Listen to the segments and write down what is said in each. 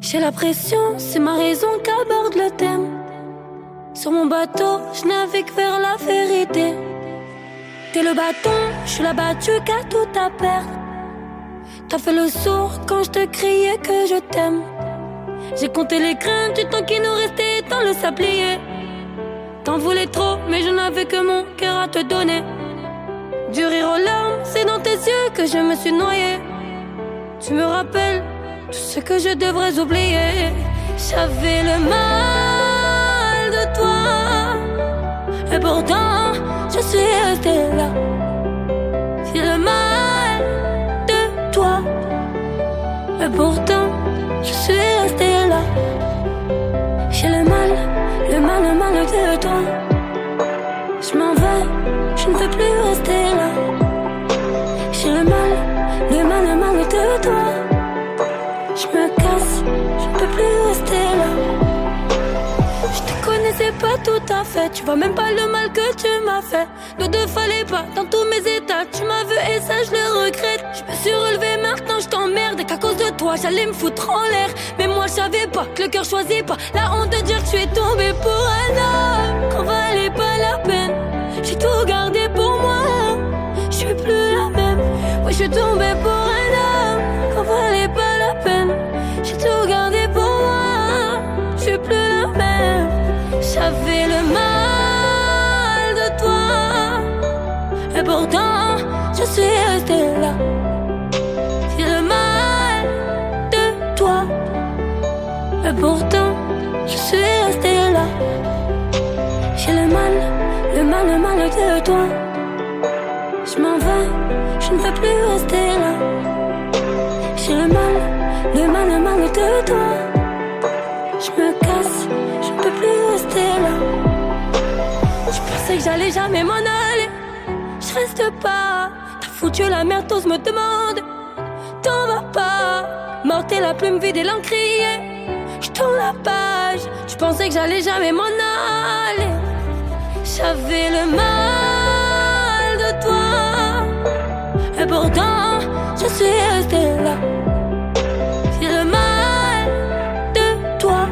J'ai la pression, c'est ma raison qu'aborde le thème. Sur mon bateau, je navigue vers la vérité. T'es le bâton, je suis la battue qui a tout à perdre. T'as fait le sourd quand je te criais que je t'aime. J'ai compté les grains du temps qui nous restait dans le sablier. T'en voulais trop, mais je n'avais que mon cœur à te donner. Du rire aux larmes, c'est dans tes yeux que je me suis noyée. Tu me rappelles tout ce que je devrais oublier. J'avais le mal de toi, et pourtant je suis restée là. J'ai le mal de toi, et pourtant je suis restée là. J'ai le mal de toi. Je m'en vais, je ne veux plus rester là. J'ai le mal de toi. Je me casse, je ne peux plus rester là. Je te connaissais pas tout à fait, tu vois même pas le mal que tu m'as fait. Nous deux fallait pas, dans tous mes états, tu m'as vu et ça je le regrette. Je me suis relevé, maintenant je t'emmerde et qu'à cause de toi j'allais me foutre en l'air. Mais moi je savais pas que le cœur choisit pas. La honte de dire que je suis tombée pour un homme qu'on valait pas la peine. J'ai tout gardé pour moi, je suis plus la même. Ouais, je suis tombée pour un homme qu'on valait pas la peine. J'ai tout gardé pour moi, je suis plus la même. J'avais le mal de toi, et pourtant je suis restée là. J'ai le mal de toi, et pourtant je suis restée là. J'ai le mal de toi. Je m'en vais, je ne veux plus rester là. J'ai le mal de toi. Je me casse, je ne peux plus rester là. Je pensais que j'allais jamais m'en aller. Je reste pas, t'as foutu la merde, t'oses me demander. T'en vas pas, morte et la plume vide et l'encrier. Je tourne la page, je pensais que j'allais jamais m'en aller. J'avais le mal de toi, et pourtant je suis restée là. J'ai le mal de toi,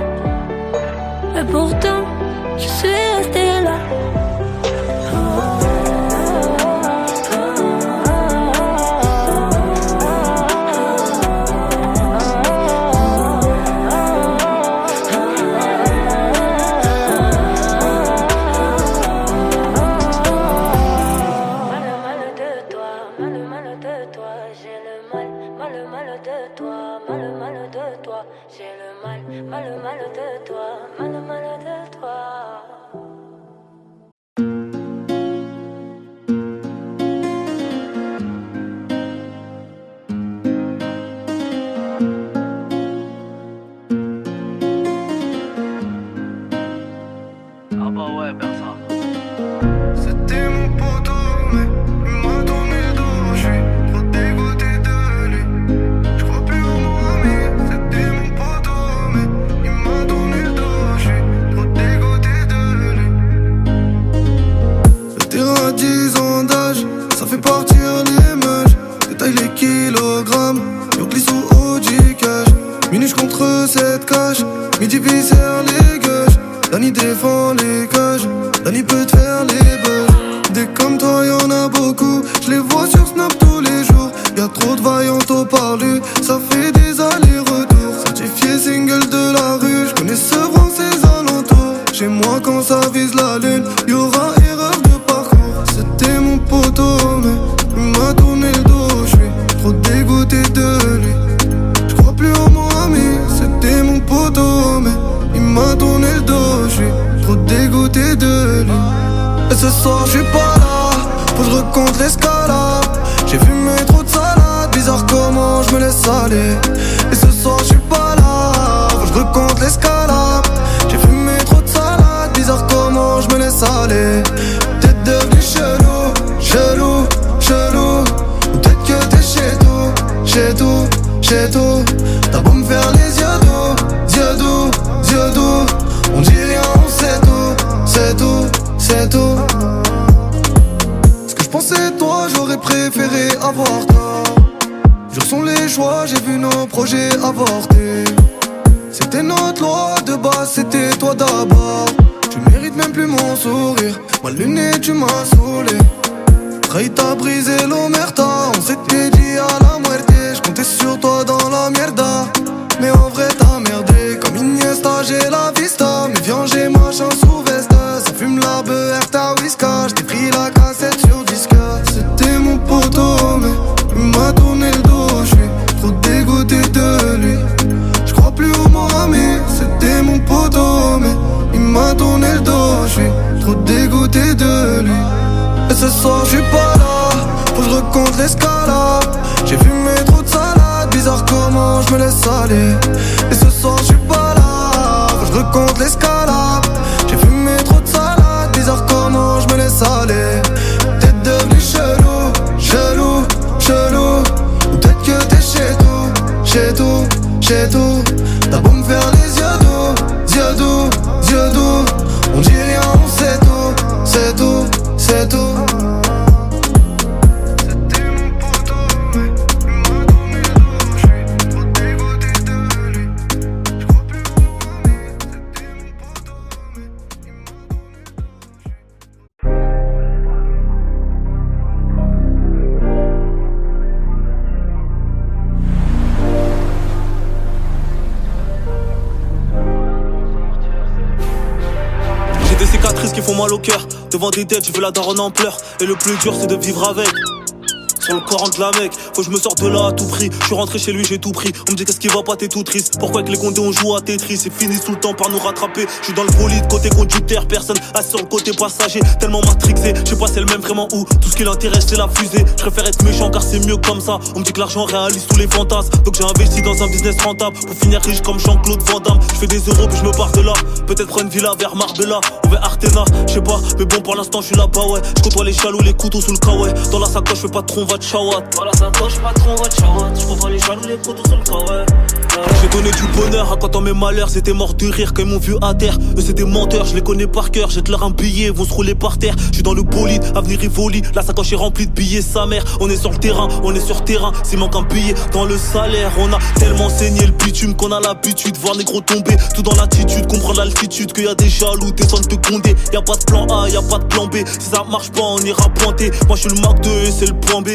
et pourtant je suis restée là. Sur sont les choix, j'ai vu nos projets avorter. loi de base, c'était toi d'abord. Tu mérites même plus mon sourire. Ma lunette, tu m'as saoulé. Trahi, t'as brisé l'omerta. On s'était dit à la muerte. J'comptais sur toi dans la mierda. Mais en vrai t'as merdé. Comme Iniesta, j'ai la vista. Mais viens, j'ai machin sous veste. Ça fume la beurre, ta whisky. J't'ai pris la cassette sur disque. C'était mon poteau, mais il m'a tourné le dos. J'suis trop dégoûté de lui. J'crois plus au mon ami. C'était mon poteau, mais il m'a tourné le dos. J'suis trop dégoûté de lui. Et ce soir j'suis pas là. Faut que je recompte l'escalade. J'ai fumé trop de salade. Bizarre comment je me laisse aller. Et ce soir j'suis pas là. Faut que je recompte l'escalade. J'ai fumé trop de salade. Bizarre comment je me laisse aller. T'es devenu chelou, chelou, chelou. Ou peut-être que t'es chez tout, chez tout, chez tout. T'as beau me faire les yeux doux, yeux doux, yeux doux. On dit rien, on sait tout, c'est tout, c'est tout. Des cicatrices qui font mal au cœur. Devant des dettes, j'ai vu la daronne en pleurs. Et le plus dur, c'est de vivre avec. Sur le Coran de la mec, faut que je me sorte de là à tout prix. Je suis rentré chez lui, j'ai tout pris. On me dit qu'est-ce qui va pas, t'es tout triste. Pourquoi avec les condés on joue à Tetris? C'est fini tout le temps par nous rattraper. Je suis dans le bolide, côté conducteur, personne assis sur le côté passager. Tellement matrixé, je sais pas c'est le même vraiment où. Tout ce qui l'intéresse c'est la fusée. Je préfère être méchant car c'est mieux comme ça. On me dit que l'argent réalise tous les fantasmes. Donc j'ai investi dans un business rentable pour finir riche comme Jean-Claude Van Damme. Je fais des euros puis je me pars de là. Peut-être prendre une villa vers Marbella ou vers Artena, je sais pas. Mais bon pour l'instant je suis là-bas ouais. Je côtoie les chaloux, les couteaux sous le kawaii. Dans la sacoche je fais pas de tronc, va de chawat. Ça coche pas trop votre charade. Je comprends les jaloux, les couteaux sur le carré. J'ai donné du bonheur à quand dans mes malheurs. C'était mort de rire quand ils m'ont vu à terre. Eux c'est des menteurs, je les connais par cœur. Jette leur un billet, vont se rouler par terre. Je suis dans le bolide, avenir Rivoli. La sacoche est remplie de billets, sa mère. On est sur le terrain, on est sur terrain. S'il manque un billet dans le salaire, on a tellement saigné le bitume qu'on a l'habitude. Voir les gros tomber, tout dans l'attitude. Comprendre l'altitude, qu'il y a des jaloux, des zones de condé. Y'a pas de plan A, y'a pas de plan B. Si ça marche pas, on ira pointer. Moi je suis le Mac 2 et c'est le point B.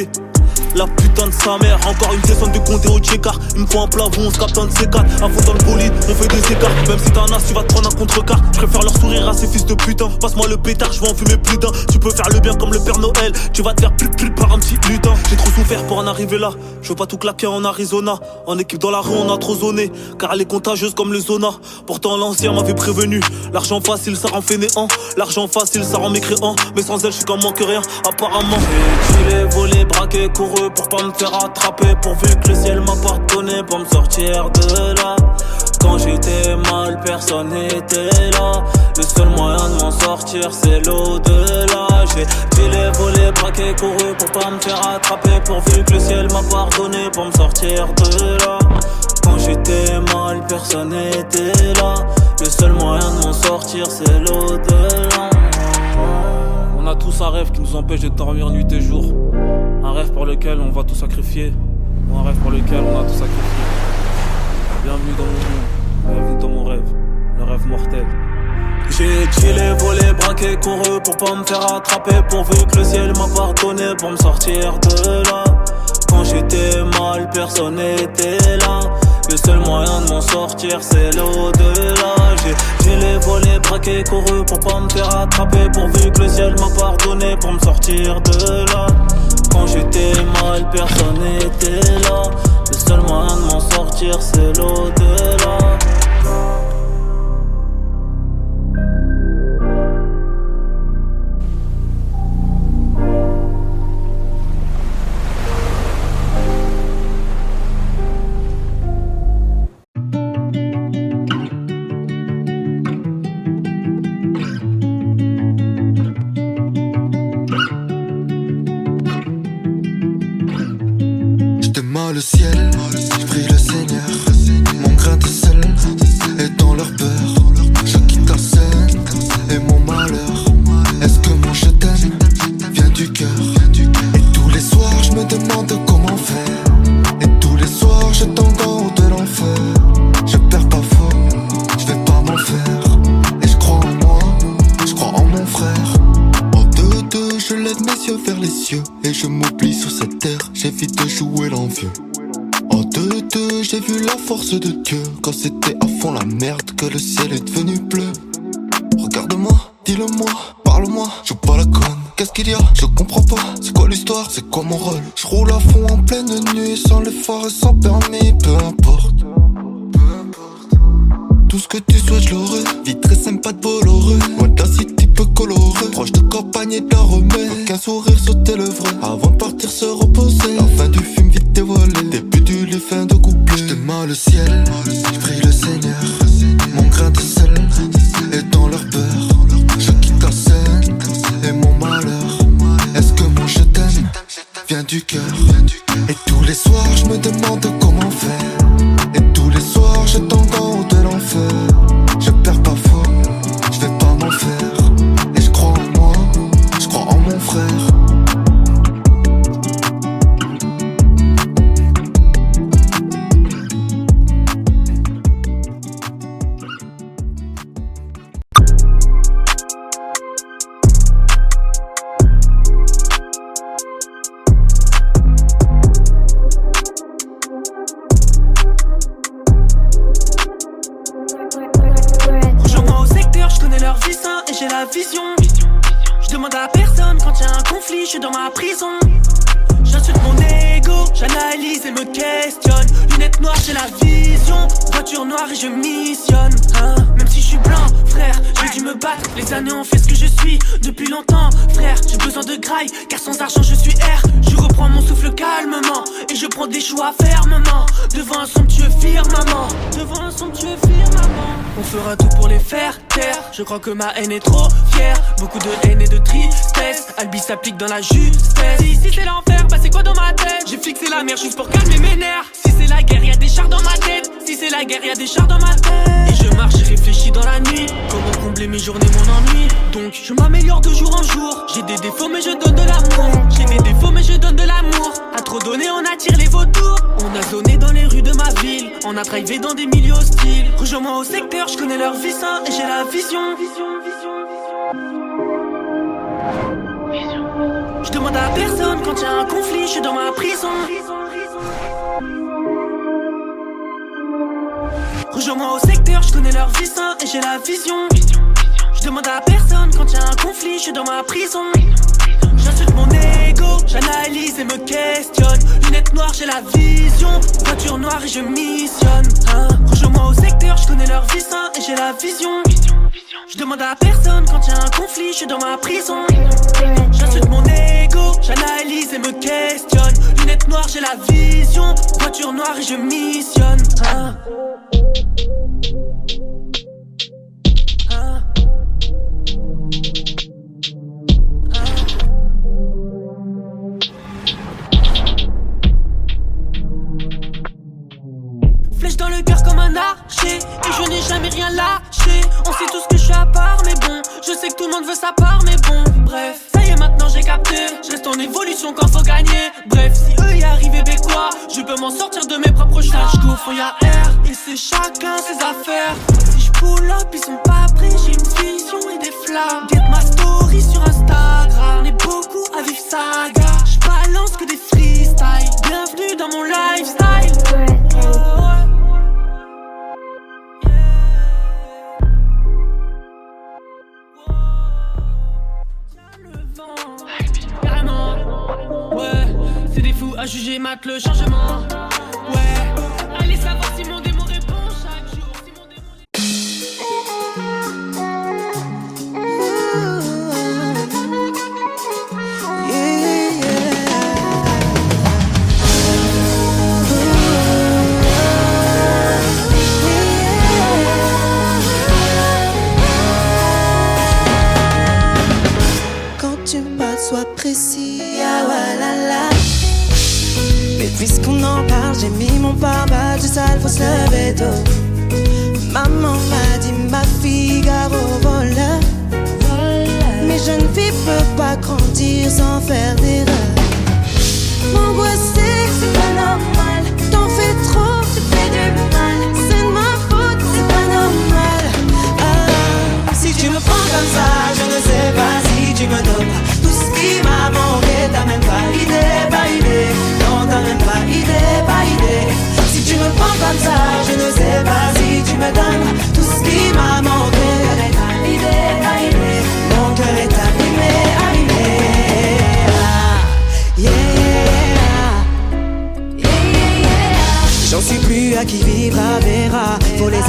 La putain de sa mère, encore une descente de compter au check-art. Il me faut un plafond, on se capte un de ces quatre. À fond dans le bolide, on fait des écarts. Même si t'as un as, tu vas te prendre un contre-quart. Je préfère leur sourire à ces fils de putain. Passe-moi le pétard, je vais en fumer plus d'un. Tu peux faire le bien comme le Père Noël. Tu vas te faire plus par un petit lutin. J'ai trop souffert pour en arriver là. Je veux pas tout claquer en Arizona. En équipe dans la rue, on a trop zoné. Car elle est contagieuse comme le Zona. Pourtant l'ancien m'avait prévenu. L'argent facile, ça rend fainéant. L'argent facile, ça rend mécréant. Mais sans elle, je suis comme moins que rien. Apparemment, j'ai tué, volé, braqué, couru pour pas me faire attraper. Pourvu que le ciel m'a pardonné pour me sortir de là. Quand j'étais mal, personne n'était là. Le seul moyen de m'en sortir, c'est l'au-delà. J'ai filé, volé, braqué, couru pour pas me faire attraper. Pourvu que le ciel m'a pardonné pour me sortir de là. Quand j'étais mal, personne n'était là. Le seul moyen de m'en sortir, c'est l'au-delà. On a tous un rêve qui nous empêche de dormir nuit et jour. Un rêve pour lequel on va tout sacrifier. Ou un rêve pour lequel on a tout sacrifié. Bienvenue dans mon monde, bienvenue dans mon rêve. Le rêve mortel. J'ai chillé, volé, braqué, couru pour pas me faire attraper. Pourvu que le ciel m'a pardonné pour me sortir de là. Quand j'étais mal, personne n'était là. Le seul moyen de m'en sortir, c'est l'au-delà. J'ai chillé, volé, braqué, couru pour pas me faire attraper. Pourvu que le ciel m'a pardonné pour me sortir de là. Quand j'étais mal, personne n'était là. Le seul moyen de m'en sortir, c'est l'au-delà. Le ciel, je prie le Seigneur. Mon les yeux et je m'oublie sur cette terre. J'évite de jouer l'envieux. En 2-2, j'ai vu la force de Dieu. Quand c'était à fond la merde, que le ciel est devenu bleu. Regarde-moi, dis-le-moi, parle-moi, joue pas la conne. Qu'est-ce qu'il y a? Je comprends pas, c'est quoi l'histoire? C'est quoi mon rôle? Je roule à fond en pleine nuit, sans les phares et sans permis, peu importe. Tout ce que tu souhaites, je l'aurai. Vie très sympa de Bolloré. Moi de la city peu colorée. Proche de campagne et de la remède. Aucun sourire sur tes lèvres. Avant de partir se reposer. La fin du film vite dévoilée. Début du lit, fin de couplet. J'demande le ciel, j'prie le Seigneur. Mon grain de sel est dans leur beurre. Je quitte la scène et mon malheur. Est-ce que mon je t'aime vient du cœur? Et tous les soirs je me demande comment faire. Et tous les soirs je tombe en haut de l'enfer. Je perds pas foi, je vais pas m'en faire. Et je crois en moi, je crois en mon frère. J'ai la vision. Je demande à personne quand y'a un conflit, je suis dans ma prison. J'insulte mon ego, j'analyse et me questionne. Lunettes noires, j'ai la vision. Voiture noire et je missionne, hein. Même si je suis blanc, frère, j'ai dû me battre. Les années ont fait ce que je suis depuis longtemps, frère. J'ai besoin de graille, car sans argent je suis R. Je reprends mon souffle calmement et je prends des choix fermement. Devant un somptueux firmament, devant un somptueux firmament. On fera tout pour les faire taire. Je crois que ma haine est trop fière. Beaucoup de haine et de tristesse. Albi s'applique dans la justesse. Si c'est l'enfer, bah c'est quoi dans ma tête? J'ai fixé la mer juste pour calmer mes nerfs. Si c'est la guerre, y'a des chars dans ma tête. Si c'est la guerre, y'a des chars dans ma tête. Et je marche et réfléchis dans la nuit. Comment combler mes journées, mon ennui? Donc je m'améliore de jour en jour. J'ai des défauts mais je donne de l'amour. J'ai des défauts mais je donne de l'amour. À trop donner on attire les vautours. On a zoné dans les rues de ma ville. On a drivé dans des milieux hostiles. Rejoins-moi au secteur, je connais leur vie sain et j'ai la vision. Je demande à personne quand y'a un conflit, je suis dans ma prison. Rejoins-moi au secteur, je connais leur vie sain et j'ai la vision. Je demande à personne quand y'a un conflit, je suis dans ma prison. J'insulte mon ego, j'analyse et me questionne. Lunettes noires, j'ai la vision. Voiture noire et je missionne, hein. Rejoins-moi au secteur, je connais leur vie sain et j'ai la vision. Je demande à personne quand y'a un conflit, je suis dans ma prison. J'insulte mon ego, j'analyse et me questionne. Lunettes noires, j'ai la vision. Voiture noire et je missionne, hein. Flèche dans le cœur comme un archer. Et je n'ai jamais rien lâché. On sait tous que je suis à part mais bon. Je sais que tout le monde veut sa part mais bon. Bref, ça y est maintenant j'ai capté. Je reste en évolution quand faut gagner. Bref, si eux y arrivent et quoi, je peux m'en sortir de mes propres choix. Qu'au fond y'a R et c'est chacun ses affaires. Si je pull up ils sont pas prêts. J'ai une vision et des flammes. Get ma story sur Instagram. On est beaucoup à vivre saga. Je balance que des freestyles. Bienvenue dans mon lifestyle. À juger mat le changement. Ouais, allez savoir si mon démon répond chaque jour. Si mon démon... Quand tu me parles, sois précis. Ah, voilà, là. Mais puisqu'on en parle, j'ai mis mon pare-balles du sale, faut se lever tôt. Maman m'a dit ma fille gare au voleur. Mais jeune fille peut pas grandir sans faire d'erreur. M'angoisser c'est pas normal. T'en fais trop, tu fais du mal. C'est de ma faute, c'est pas normal. Si tu me prends comme ça, je ne sais pas si tu me donnes tout ce qui m'a manqué.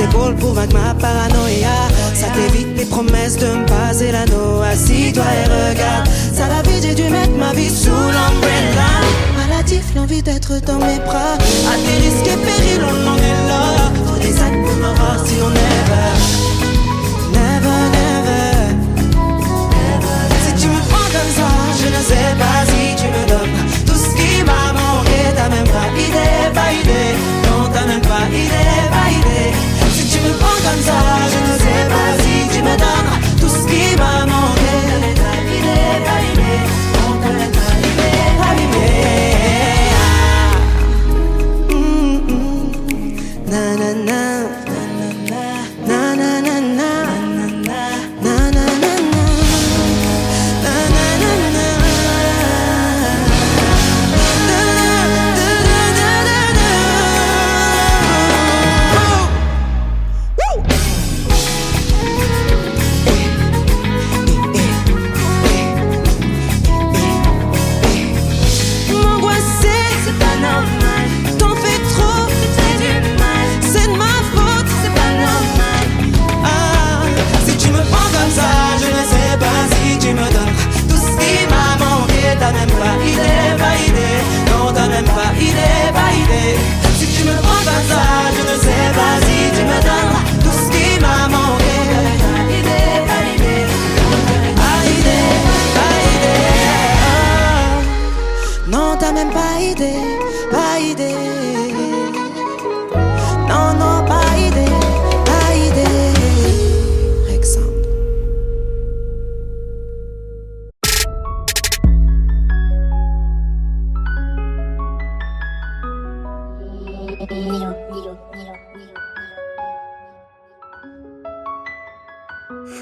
épaules pour vaincre ma paranoïa. Ça t'évite les promesses de me passer l'anneau. Assis-toi et regarde, ça la vie, j'ai dû mettre ma vie sous l'umbrella. Maladif, l'envie d'être dans mes bras. À tes risques et périls, on en est là. Faut des actes pour me voir, sinon never. Never, never. Si tu me prends comme ça, je ne sais pas si tu me donnes tout ce qui m'a manqué. T'as même pas idée, pas idée. Non, t'as même pas idée, pas idée. Si tu me prends comme ça, je ne sais pas si tu me donnes tout ce qui m'a manqué. T'as idée, pas idée. Non, t'as même pas idée, pas idée. Na na na. Na na na na. Na na na na. T'as même pas idée, pas idée. Non, t'as même pas idée, pas idée. Si tu me prends comme ça, je ne sais pas si tu me donnes tout ce qui m'a manqué. T'as même pas idée, pas idée. Pas idée, pas idée. Non, t'as même pas idée, pas idée. Non, non, pas idée, pas idée. Rexandre.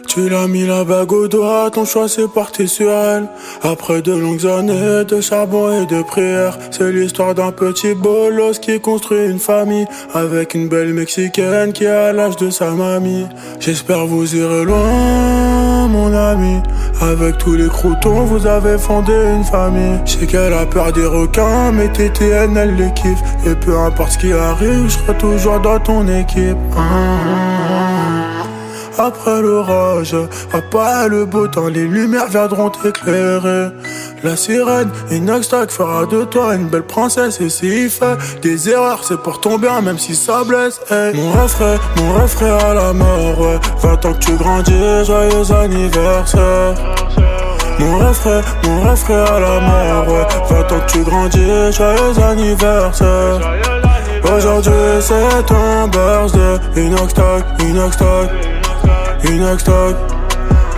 Tu l'as mis la bague au doigt, ton choix s'est porté sur elle. Après de longues années de charbon et de prière, c'est l'histoire d'un petit bolos qui construit une famille avec une belle mexicaine qui a l'âge de sa mamie. J'espère vous irez loin, mon ami. Avec tous les croutons, vous avez fondé une famille. Je sais qu'elle a peur des requins, mais TTN, elle les kiffe. Et peu importe ce qui arrive, je serai toujours dans ton équipe. Après l'orage, après le beau temps, les lumières viendront t'éclairer. La sirène, Inoxtag fera de toi une belle princesse. Et s'il fait des erreurs, c'est pour ton bien, même si ça blesse. Hey. Mon rêve à la mort, ouais. 20 ans que tu grandis, joyeux anniversaire. Mon rêve à la mort, ouais. 20 ans que tu grandis, joyeux anniversaire. Aujourd'hui c'est ton birthday, Inoxtag.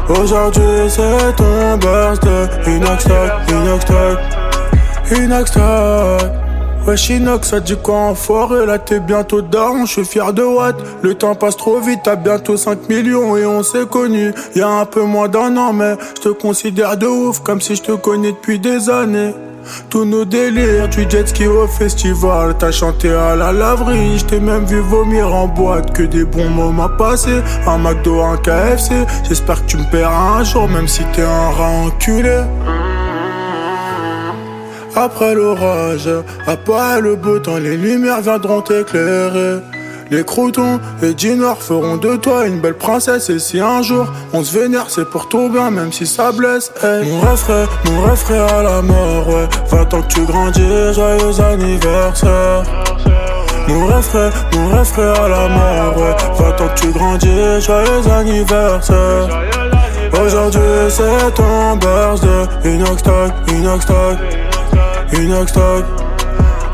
Aujourd'hui c'est ton birthday, Inoxtag. Wesh Inox, ça dit quoi enfoiré? Là t'es bientôt daron, je suis fier de Watt. Le temps passe trop vite, t'as bientôt 5 millions et on s'est connus il y a un peu moins d'un an, mais je te considère de ouf, comme si je te connais depuis des années. Tous nos délires, du jet ski au festival, t'as chanté à la laverie, j't'ai même vu vomir en boîte, que des bons moments passés, un McDo, un KFC, j'espère que tu me paieras un jour, même si t'es un rat enculé. Après l'orage, après le beau temps, les lumières viendront t'éclairer. Les croutons et Dinor feront de toi une belle princesse. Et si un jour on se vénère, c'est pour ton bien, même si ça blesse. Hey. Mon rêve à la mort, ouais. 20 ans que tu grandis, joyeux anniversaire. Mon rêve à la mort, ouais. 20 ans que tu grandis, joyeux anniversaire. Aujourd'hui c'est ton birthday, Inoxtag.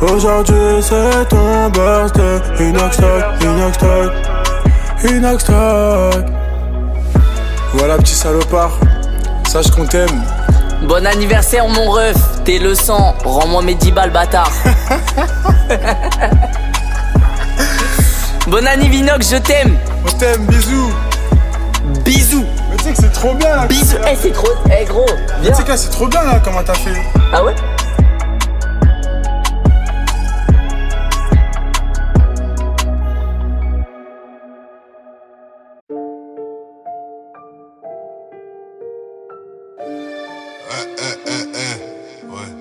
Aujourd'hui c'est ton birthday, Inoxtag. Voilà petit salopard, sache qu'on t'aime. Bon anniversaire mon ref, t'es le sang, rends-moi mes 10 balles bâtard. Bon anniv Inox, je t'aime. On t'aime, bisous. Bisous. Mais tu sais que c'est trop bien là. Bisous, c'est trop, gros, viens. Tu sais que c'est trop bien là, comment t'as fait. Ah ouais? Ouais,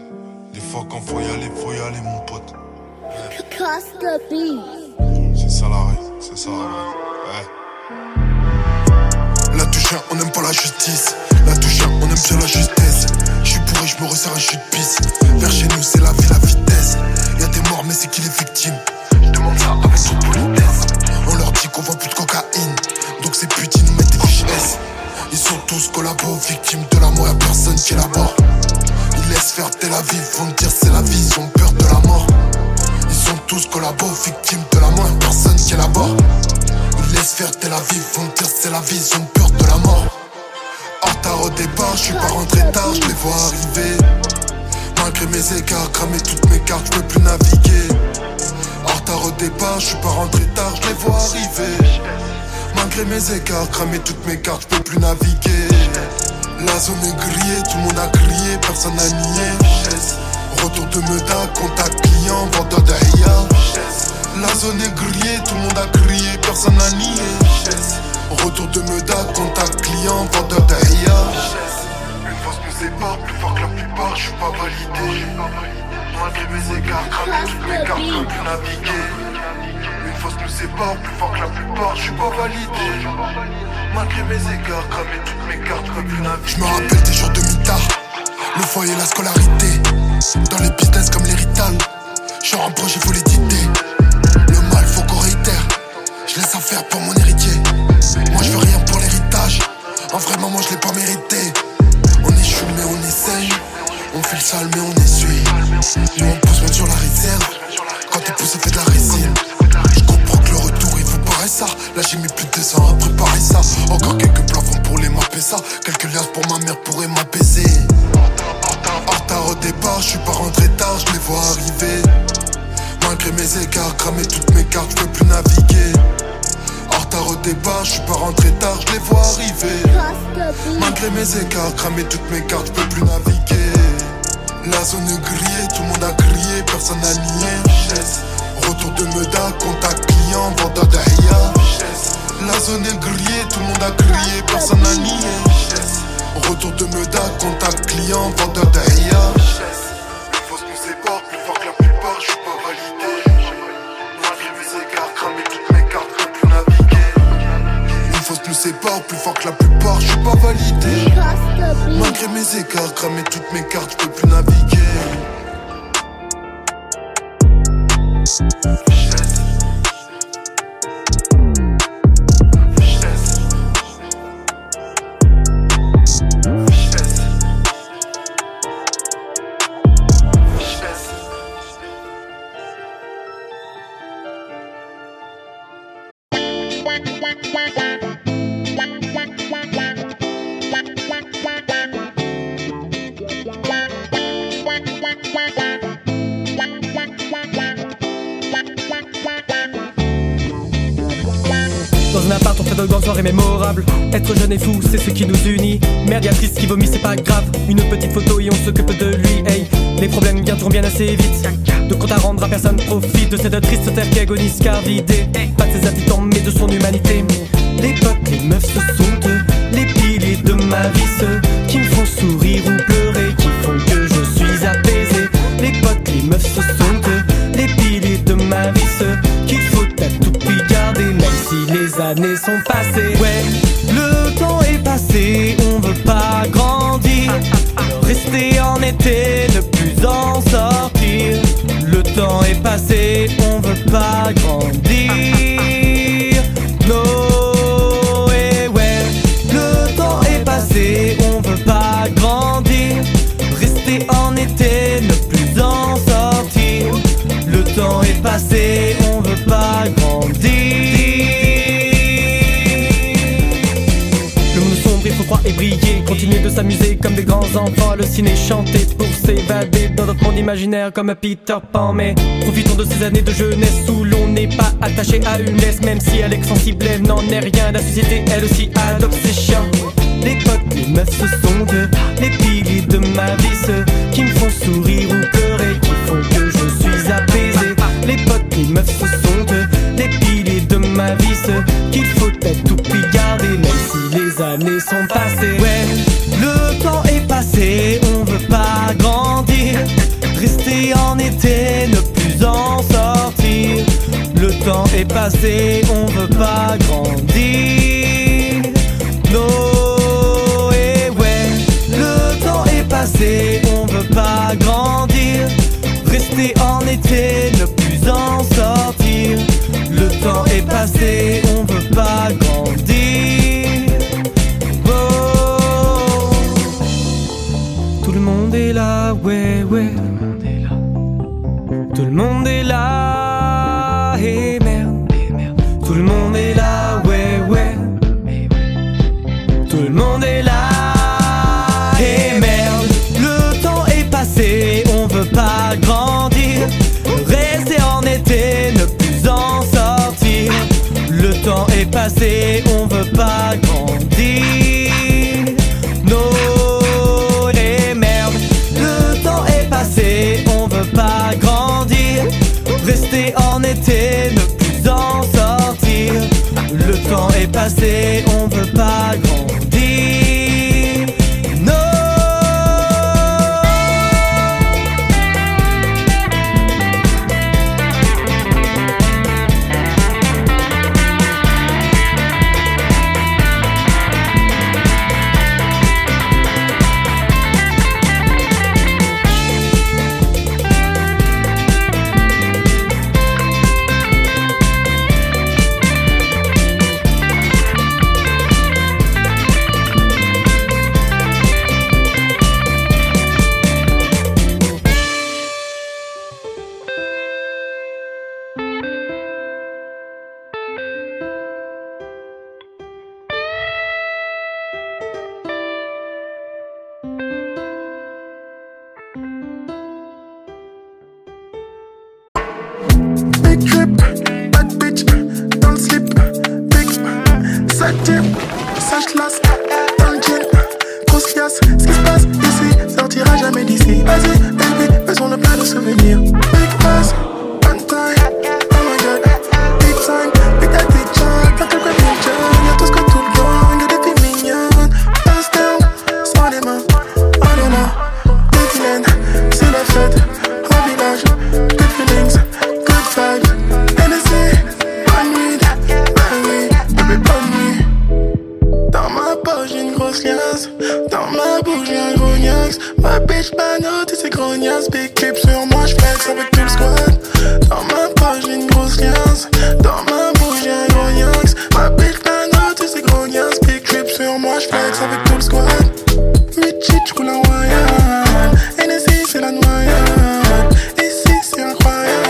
des fois quand faut y aller mon pote. Casse le beat. C'est ça la règle, c'est ça la règle. chien, on n'aime pas la justice. La touche, on aime bien la justesse. J'suis bourré, j'me resserre un jus de pisse. Vers chez nous, c'est la vie, la vitesse. Y'a des morts, mais c'est qui les victimes? J'demande ça avec toute politesse. On leur dit qu'on vend plus de cocaïne, donc ces putes ils nous mettent des fiches S. Ils sont tous collabos, victimes de la mort, y'a personne qui élabore. Ils laissent faire Tel Aviv, vont te dire c'est la vie, ils ont peur de la mort. Ils sont tous collabos, victimes de la mort, y'a personne qui élabore. Ils laissent faire Tel Aviv, vont te dire c'est la vie, ils ont peur de la mort. En retard au départ, j'suis pas rentré tard, j'les vois arriver. Malgré mes écarts, cramé toutes mes cartes, j'peux plus naviguer. En retard au départ, j'suis pas rentré tard, j'les vois arriver. Malgré mes écarts, cramé toutes mes cartes, j'peux plus naviguer. La zone est grillée, tout le monde a crié, personne n'a nié. Retour de Meda, contact client, vendeur de Haya. La zone est grillée, tout le monde a crié, personne n'a nié. Retour de Meda, contact client, vendeur de Haya. Une force nous sépare, plus fort que la plupart, j'suis pas validé. Malgré mes écarts, cramé toutes mes cartes, j'peux plus naviguer. Une force nous sépare, plus fort que la plupart, j'suis pas validé. Malgré mes écarts, cramé toutes mes cartes, j'peux plus naviguer. J'me rappelle des jours de mitard, le foyer, la scolarité. Dans les business comme l'héritage, genre un projet faut l'éditer. Le mal faut qu'on réitère, je laisse à faire pour mon héritier. Moi je veux rien pour l'héritage, en vrai maman je l'ai pas mérité. On échoue mais on essaye, on fait le sale mais on essuie. Nous on pousse même sur la réserve, quand t'es poussé fait de la résine. Je comprends que le retour il faut pareil ça. Là j'ai mis plus de 2 ans à préparer ça. Encore quelques plafonds pour les mapper ça. Quelques liasses pour ma mère pourraient m'apaiser. En retard au départ, j'suis pas rentré tard, j'les vois arriver. Malgré mes écarts, cramé toutes mes cartes, j'peux plus naviguer. En retard au départ, j'suis pas rentré tard, j'les vois arriver. Malgré mes écarts, cramé toutes mes cartes, j'peux plus naviguer. La zone est grillée, tout le monde a crié, personne n'a nié. Retour de Meda, contact client, vendeur de Haya. La zone est grillée, tout le monde a crié, personne n'a nié. Retour de Meda, contact client, vendeur de Haya. Une force nous sépare, plus fort que la plupart, j'suis pas validé. Malgré mes écarts, cramé toutes mes cartes, j'peux plus naviguer. Une force nous sépare, plus fort que la plupart, j'suis pas validé. Malgré mes écarts, cramé toutes mes cartes, j'peux plus naviguer. Dans un appart on fait de grandes soirées mémorables. Être jeune et fou c'est ce qui nous unit. Merde y'a Triste qui vomit c'est pas grave. Une petite photo et on s'occupe de lui. Hey, les problèmes viendront bien assez vite. De compte à rendre à personne profite de cette triste terre qui agonise car vidée. Pas de ses habitants mais de son humanité. Les potes, les meufs ce sont eux, les piliers de ma vie. Ceux qui me font sourire ou pleurer, qui font que je suis apaisé. Les potes, les meufs ce sont eux, les piliers de ma vie. Ceux qu'il faut à tout prix garder même si les années sont passées. Ouais, le temps est passé, on veut pas grandir. Rester en été, ne plus en sortir. Le temps est passé, on veut pas grandir. No, et ouais, le temps est passé, on veut pas grandir. Rester en été, ne plus en sortir. Le temps est passé, on veut pas grandir. Le monde sombre, il faut croire et briller. Continuer de s'amuser comme des grands enfants. Le ciné chanter pour s'évader dans notre monde imaginaire comme Peter Pan. Mais profitons de ces années de jeunesse où l'on n'est pas attaché à une laisse. Même si elle est sensible, elle n'en est rien. La société, elle aussi, adopte ses chiens. Les potes, les meufs, ce sont eux, les piliers de ma vie. Ceux qui me font sourire ou pleurer, qui font que je suis apaisé. Les potes, les meufs, ce sont eux, les piliers de ma vie. Ceux qu'il faut à tout prix garder même si les années sont passées. Ouais, le temps est passé, on veut pas grandir. Rester en été, ne plus en sortir. Le temps est passé, on veut pas grandir. No. temps est passé, on veut pas grandir. Non, et merde, le temps est passé, on veut pas grandir. Rester en été, ne plus en sortir. Le temps est passé, on veut pas grandir. Non. Big trip, bad bitch, dans le slip, big sac jeep, sac classe, dans le jean, grosse liasse. Ce qui se passe ici sortira jamais d'ici. Vas-y, baby, faisons le plein de souvenirs. Big pass, one time, oh my god, big sign, big that big jack, dans quelques pictures, y'a tout ce que tout le gang, y'a des filles mignonnes. Pass down, sans les mains, on est là, des vilaines, c'est la fête, au village, good feelings. Dans ma poche j'ai une grosse liasse, dans ma bouche j'ai un gros niax. Ma bitch pano, tu sais grognasse. Big clip sur moi, j'flex avec tout le squad. Dans ma poche j'ai une grosse liasse, dans ma bouche j'ai un gros niax. Ma bitch pano, tu sais grognasse. Big clip sur moi, j'flex avec tout le squad. Mitchie, j'roule en royal, NSI c'est la noyade. Ici c'est incroyable.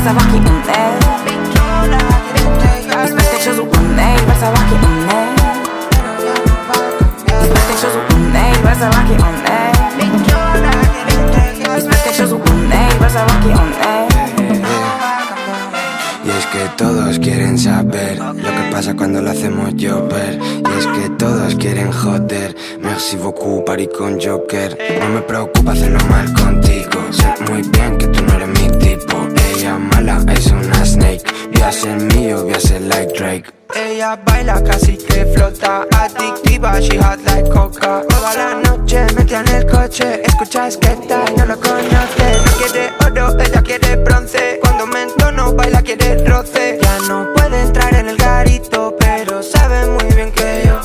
Savoir qui on est. Il se passe quelque chose où on est. Il va savoir qui on est. Il se passe quelque chose où on est. Il va savoir qui on est. Il se passe quelque chose où on est. Il va savoir qui on est. Y es que todos quieren saber lo que pasa cuando lo hacemos llover. Y es que todos quieren joder. Merci beaucoup, Paris con Joker. No me preocupa hacerlo mal contigo. Sé muy bien que tú no eres mi tipo. Ella mala es una snake. Voy a ser mío, voy a ser like Drake. Ella baila casi que flota, adictiva, she hot like coca. Toda la noche metida en el coche, escucha Skepta y no lo conoce. No quiere oro, ella quiere bronce. Cuando me entono baila quiere roce. Ya no puede entrar en el garito, pero sabe muy bien que yo.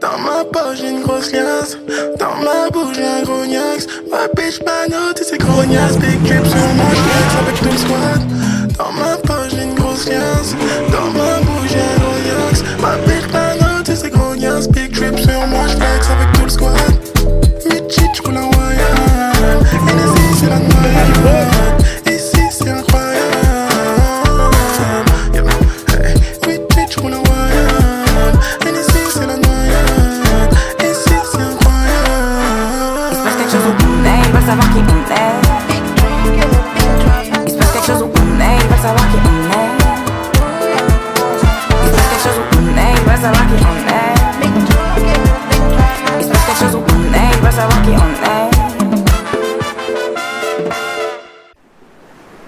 Dans ma poche j'ai une grosse liasse, dans ma bouche j'ai un gros niax. Ma bitch pano, tu sais grognasse. Big clip sur moi, j'flex avec tout le squad. Dans ma poche j'ai une grosse liasse, dans ma bouche j'ai un gros niax. Ma bitch pano, tu sais grognasse. Big clip sur moi, j'flex avec tout le squad. Mitchie, j'roule en royal, NSI c'est la noyade. Ici c'est incroyable. Mitchie, j'roule en royal, NSI c'est la noyade. Ici c'est incroyable. Il se passe quelque chose où on est. Il va savoir qui on est. Il se passe quelque chose où on est. Il va savoir qui on est. Il se passe quelque chose où on est. Il va savoir qui on est. Il se passe quelque chose où on est. Il va savoir qui on est.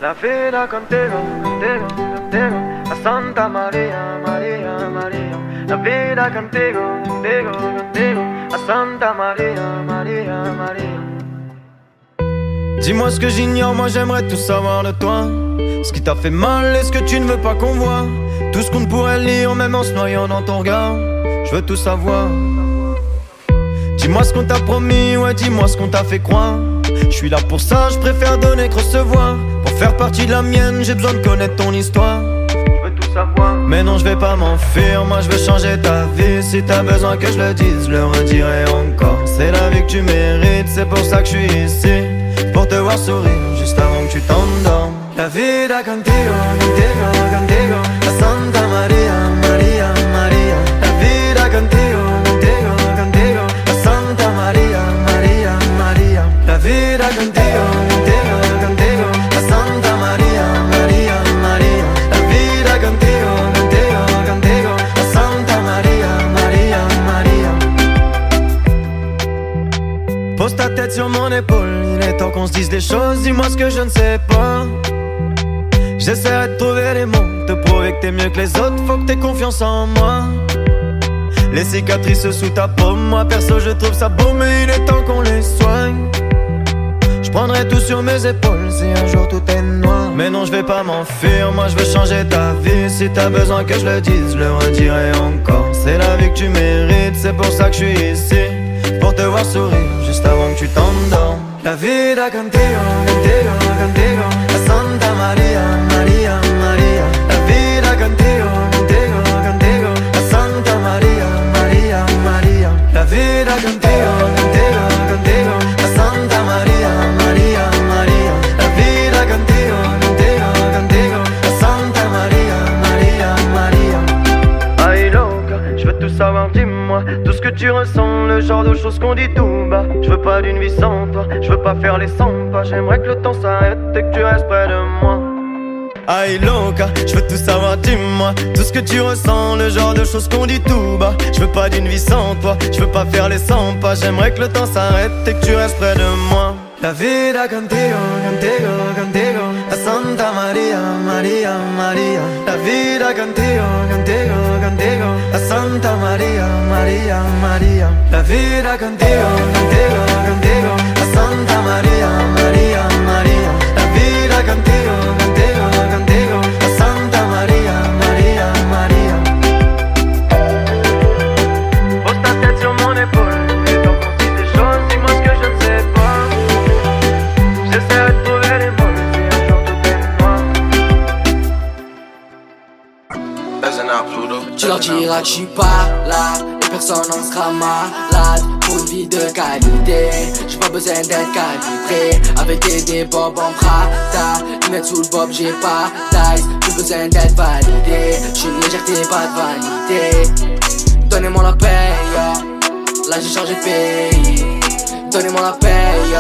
La vida contigo, contigo, contigo. A Santa María, María, María. La vida contigo, contigo, contigo. A Santa María, María, María. Dis-moi ce que j'ignore, moi j'aimerais tout savoir de toi. Ce qui t'a fait mal et ce que tu ne veux pas qu'on voit. Tout ce qu'on ne pourrait lire même en se noyant dans ton regard. Je veux tout savoir. Dis-moi ce qu'on t'a promis, ouais dis-moi ce qu'on t'a fait croire. Je suis là pour ça, je préfère donner que recevoir. Pour faire partie de la mienne, j'ai besoin de connaître ton histoire. Je veux tout savoir. Mais non, je vais pas m'enfuir, moi je veux changer ta vie. Si t'as besoin que je le dise, je le redirai encore. C'est la vie que tu mérites, c'est pour ça que je suis ici. Pour te voir sourire, juste avant que tu t'endormes. La vida contigo, contigo, contigo. La Santa María, María, María. La vida contigo, contigo, sur mon épaule. Il est temps qu'on se dise des choses, dis-moi ce que je ne sais pas. J'essaierai de trouver les mots, te prouver que t'es mieux que les autres, faut que t'aies confiance en moi. Les cicatrices sous ta paume, moi perso je trouve ça beau, mais il est temps qu'on les soigne. Je prendrai tout sur mes épaules si un jour tout est noir. Mais non, je vais pas m'enfuir, moi je veux changer ta vie. Si t'as besoin que je le dise, je le redirai encore. C'est la vie que tu mérites, c'est pour ça que je suis ici, pour te voir sourire juste avant que tu t'endormes. La vida contigo, contigo, contigo, la Santa Maria, Maria, Maria. La vida contigo, contigo, contigo, la Santa Maria, Maria, Maria. La vida contigo, contigo, contigo, la Santa Maria, Maria, Maria. La vida contigo, contigo, contigo, la Santa Maria, Maria, Maria. Ay loca, je veux tout savoir, dis-moi tout ce que tu ressens, le genre de choses qu'on dit tout bas. Je veux pas d'une vie sans toi, je veux pas faire les 100 pas. J'aimerais que le temps s'arrête et que tu restes près de moi. Ay loca, je veux tout savoir, dis-moi tout ce que tu ressens, le genre de choses qu'on dit tout bas. Je veux pas d'une vie sans toi, je veux pas faire les 100 pas. J'aimerais que le temps s'arrête et que tu restes près de moi. La vida contigo, contigo, contigo, la Santa Maria, Maria, Maria. La vida contigo, contigo, contigo, la Santa Maria, Maria, Maria. La vida contigo, contigo, contigo, la Santa Maria, Maria, Maria. La vida contigo, contigo, contigo, la Santa Maria, Maria, Maria. Pose ta tête sur mon épaule, et donc on se dit des choses, dis-moi ce que je ne sais pas. J'essaierai de trouver les mots, mais si un jour tout est noir. Tu leur diras que je suis pas là, et personne n'en sera malade. Pour une vie de qualité, j'ai pas besoin d'être calibré. Avec des bobs en Prada, lunettes sous le bob, j'ai pas d'ice. Plus besoin d'être validé, j'suis une légèreté, pas de vanité. Donnez-moi la paye, là j'ai changé de pays. Donnez-moi la paye,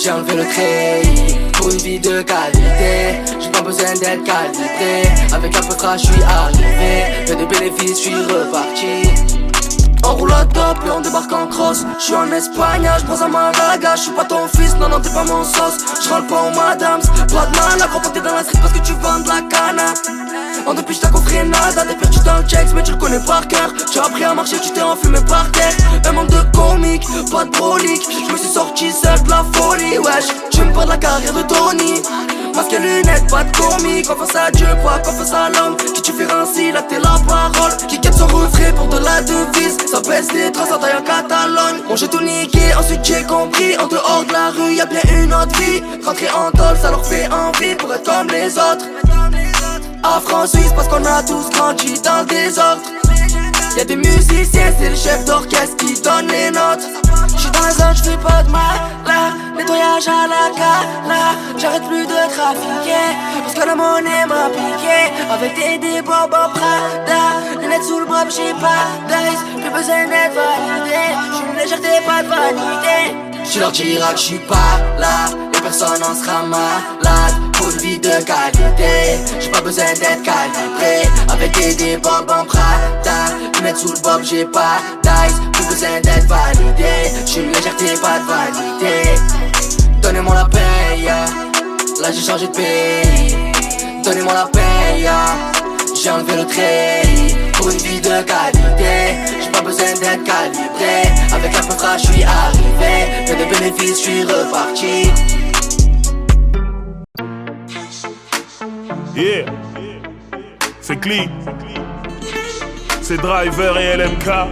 j'ai enlevé le treillis. Pour une vie de qualité, j'ai pas besoin d'être calibré. Avec un peu de crash, j'suis arrivé. Peu de bénéfices, j'suis reparti. On roule à top et on débarque en cross. J'suis en Espagne, j'prends à Malaga. J'suis pas ton fils, non non t'es pas mon sauce. J'rentre pas aux madames, pas de mal à croire t'es dans la street parce que tu vends de la cana. En depuis j't'ai compris nada, t'es perdu dans le checks mais tu le connais par cœur. Tu as appris à marcher, tu t'es enfumé par terre. Un monde de comique, pas de brolique. J'me suis sorti seul de la folie, wesh. Tu me parles de la carrière de Tony. Masque et lunettes, pas de comique. Confiance à Dieu, pas confiance à l'homme. Qui tu fais ainsi, là t'es la parole. Qui capte son refrain pour de la devise. Ça baisse des traces en taille en Catalogne. Bon j'ai tout niqué, ensuite j'ai compris. En dehors de la rue, y'a bien une autre vie. Rentrer en tôle, ça leur fait envie pour être comme les autres. Afro-Suisse parce qu'on a tous grandi dans le désordre. Y'a des musiciens, c'est le chef d'orchestre qui donne les notes. J'suis dans la zone, j'fais pas de mal là. Nettoyage à la gala, j'arrête plus de trafiquer parce que la monnaie m'a piqué. Avec des bobs en Prada, lunettes sous le bras, j'ai pas d'ice. Plus besoin d'être validé, j'suis une légèreté, pas de vanité. Tu leur diras que j'suis pas là, et personne n'en sera malade. Pour une vie de qualité, j'ai pas besoin d'être calibré. Avec des bobs en Prada, lunettes sous le bob, j'ai pas d'ice. Plus besoin d'être validé, j'suis une légèreté, pas de vanité. Donnez-moi la paye, là j'ai changé de pays. Donnez-moi la paye, j'ai enlevé le treillis. Pour une vie de qualité, j'ai pas besoin d'être calibré. Avec un peu de crash, j'suis arrivé. Peu de bénéfices, j'suis reparti. Yeah, c'est clean, c'est Driver et LMK. Yeah.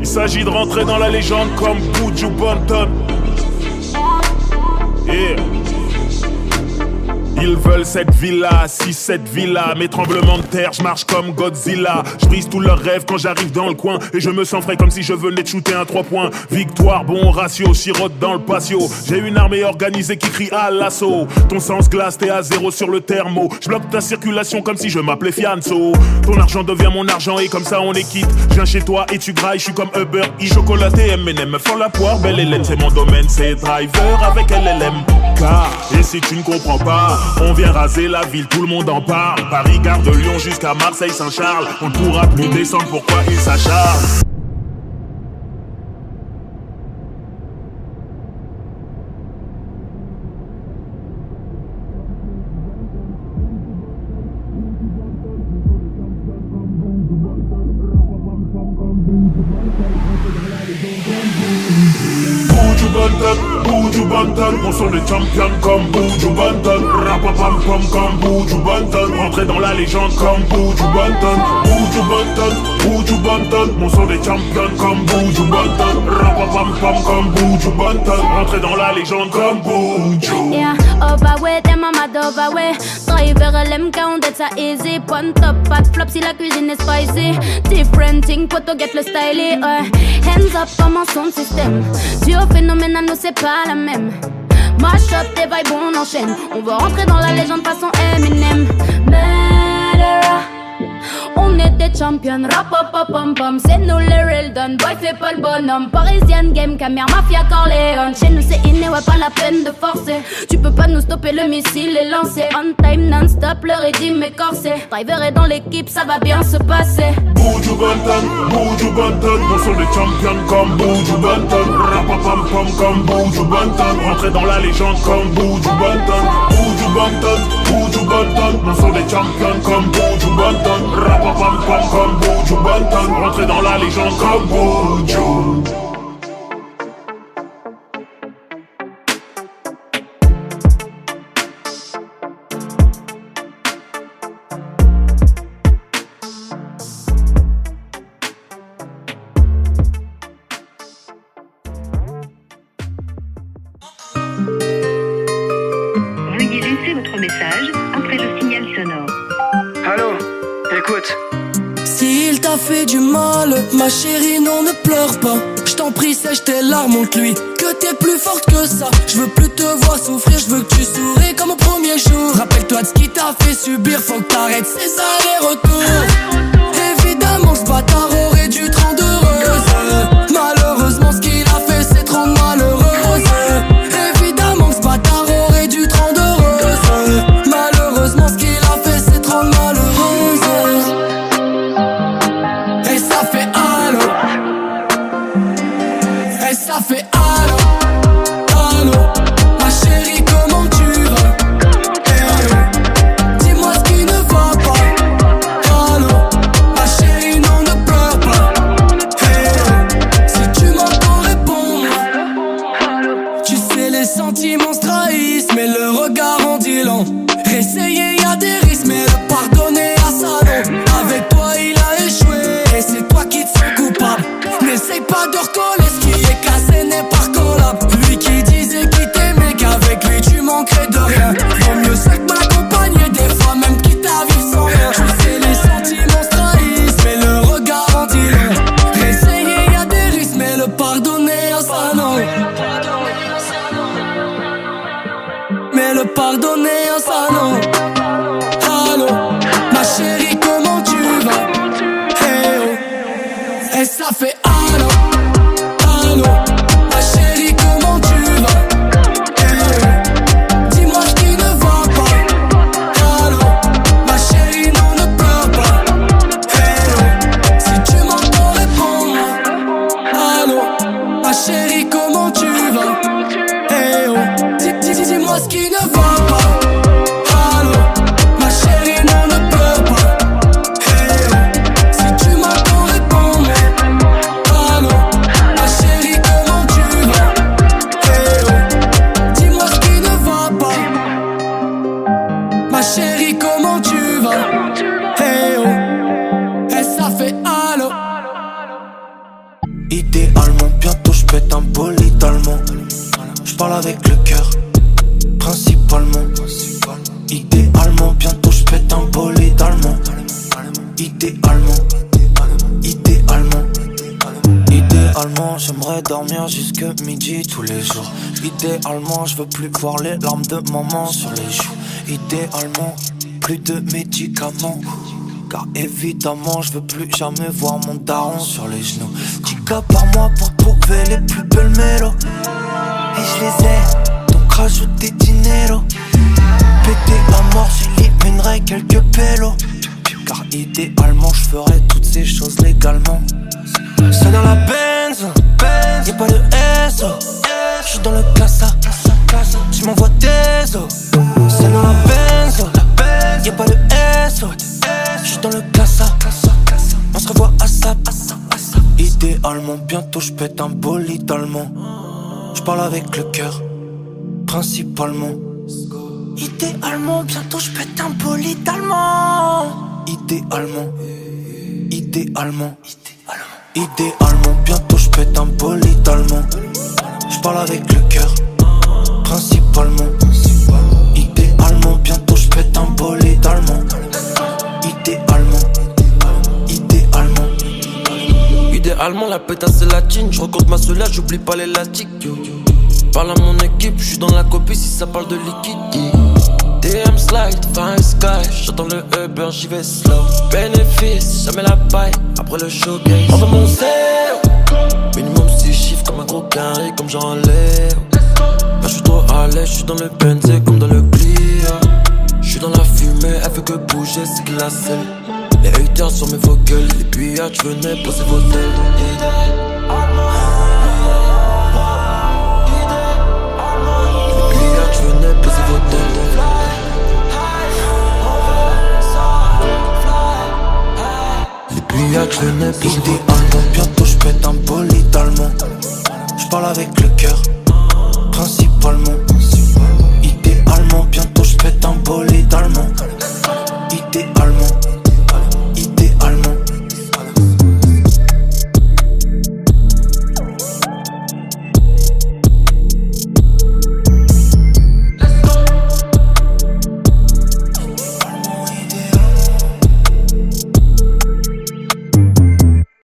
Il s'agit de rentrer dans la légende comme Buju Banton. Yeah. Ils veulent cette villa, si cette villa. Mes tremblements de terre, je marche comme Godzilla. Je brise tous leurs rêves quand j'arrive dans le coin. Et je me sens frais comme si je venais de shooter un 3 points. Victoire, bon ratio, sirote dans le patio. J'ai une armée organisée qui crie à l'assaut. Ton sens glace, t'es à 0 sur le thermo. Je bloque ta circulation comme si je m'appelais Fianso. Ton argent devient mon argent et comme ça on est quitte. Je viens chez toi et tu grailles, je suis comme Uber Eats. Chocolaté, M&M, me font la poire, belle Hélène. C'est mon domaine, c'est Driver avec LLMK. Et si tu ne comprends pas, on vient raser la ville, tout le monde en parle. Paris, gare de Lyon jusqu'à Marseille, Saint-Charles. On ne pourra plus descendre, pourquoi ils s'acharnent. Buju Banton. On sont des champions comme Buju Banton. Rapapam pam comme Buju Banton. Rentrer dans la légende comme Buju Banton. Buju Banton, Buju Banton. On sont des champions comme Buju Banton. Rapapam pam comme Buju Banton. Rentrer dans la légende comme Buju. Yeah, over way, them a mad over way. Driver LMK, on dead ça easy. Point top, pas de flop si la cuisine est spicy. Different thing, poto get le stylé, ouais. Hands up comme un son de système. Duo phénoménal, nous c'est pas la même. Mash up, tes vibes, on enchaîne. On veut rentrer dans la légende façon Eminem. Murderer. On est des champions, rapapapam-pam. C'est nous les real done, boy fais pas le bonhomme. Parisienne game, caméra, mafia, Corleone. Chez nous c'est inné, ouais pas la peine de forcer. Tu peux pas nous stopper, le missile est lancé. On time, non-stop, le rythme est corsé. Driver est dans l'équipe, ça va bien se passer. Buju Banton, Buju Banton. On sont des champions comme Buju Banton. Rapapam-pam comme Buju Banton. Rentrer dans la légende comme Buju Banton. Buju Banton, Buju Banton. On sont des champions comme Buju Banton. Rapapam-pam comme Buju Banton. Rentrer dans la légende comme Buju. Veuillez laisser votre message après le signal sonore. Allô, écoute. S'il t'a fait du mal, ma chérie, non ne pleure pas. Je t'en prie, sèche tes larmes, montre-lui que t'es plus forte que ça. Je veux plus te voir souffrir, je veux que tu souris comme au premier jour. Rappelle-toi de ce qui t'a fait subir, faut que t'arrêtes ces allers-retours. Évidemment, ce bâtard aurait dû te rendre heureuse. Malheureusement, ce qu'il a fait, c'est te rendre malheureuse. Évidemment, ce bâtard aurait dû te rendre heureuse. Malheureusement, ce qu'il a fait, c'est te rendre malheureuse. Et ça fait allô. Et ça fait allô. Allô. Ma chérie, comment tu vas? Dis-moi ce qui ne va pas. Allô. Ma chérie, non, ne pleure pas. Si tu m'entends, réponds-moi. Tu sais, les sentiments se trahissent, mais le regard en dit long. Réessayer, y'a des risques, mais le pardonner à ça non. Avec toi, il a échoué, et c'est toi qui te sens coupable. N'essaye pas de recoller, ce qui est cassé n'est pas collable. Lui qui disait qu'il t'aimait, qu'avec lui tu manquerais de rien. Vaut mieux ça que m'accompagner, des fois même quitte à vivre sans rien. Tu sais, les sentiments se trahissent, mais le regard en dit long. Réessayer, y'a des risques, mais le pardonner à ça non. Mais le pardonner à ça non. Allô, ma chérie, comment tu vas? Hey oh. Et ça fait allô. Allô, ma chérie, comment tu vas? Hey oh. Dis-moi ce qui ne va pas. Allô, ma chérie, non ne pleure pas. Hey oh. Si tu m'entends, réponds-moi. Allô, ma chérie, comment tu vas? Hey oh. Dis-moi ce qui ne va pas. Allô, ma chérie, non ne pleure pas. Hey oh. Si tu m'entends, réponds-moi. Allô, ma chérie, comment tu vas? Hey oh. Dis-moi ce qui ne va pas. Ma chérie, comment tu vas? Hey oh. Et ça fait allô. Idéalement, bientôt je pète un bolide allemand. Je parle avec le cœur, principalement. Idéalement, bientôt je pète un bolide allemand. Idéalement, idéalement. Idéalement, j'aimerais dormir jusque midi tous les jours. Idéalement, je veux plus voir les larmes de maman sur les joues. Idéalement, plus de médicaments. Car évidemment, je veux plus jamais voir mon daron sur les genoux. 10K par mois pour trouver les plus belles mélos. Et je les ai, donc rajoute des dinero. Péter la mort, j'éliminerai quelques pélos. Car idéalement, je ferai toutes ces choses légalement. C'est dans la Benz, y'a pas de SO. J'suis dans le Casa, j'm'envoie des os. C'est dans la Benz, y'a pas de SO. J'suis dans le Casa, on se revoit à ça. Idéalement, bientôt j'pète un bolide allemand. J'parle avec le cœur, principalement. Idéalement, bientôt je pète un bolide allemand. Idéalement, idéalement, idéalement, bientôt je pète un bolide allemand. Je parle avec le cœur, principalement. Idéalement, bientôt je pète un bolide allemand. Idéalement, idéalement. Idéalement, la pétasse c'est la thune. Je recompte ma soleil, j'oublie pas l'élastique. Parle à mon équipe, j'suis dans la copie si ça parle de liquide. DM slide, fine sky, j'attends le Uber, j'y vais slow. Bénéfice, jamais la paille, après le showcase. Envoie mon zéro, minimum 6 chiffres comme un gros carré, comme Jean Léo. Là j'suis trop à l'aise, j'suis dans le Benz comme dans le Clio. J'suis dans la fumée, elle fait que bouger, c'est glacé. Les haters sur mes vocals, les pirates venaient poser vos tels. Venez poser vos têtes. Les pirates venaient poser vos têtes.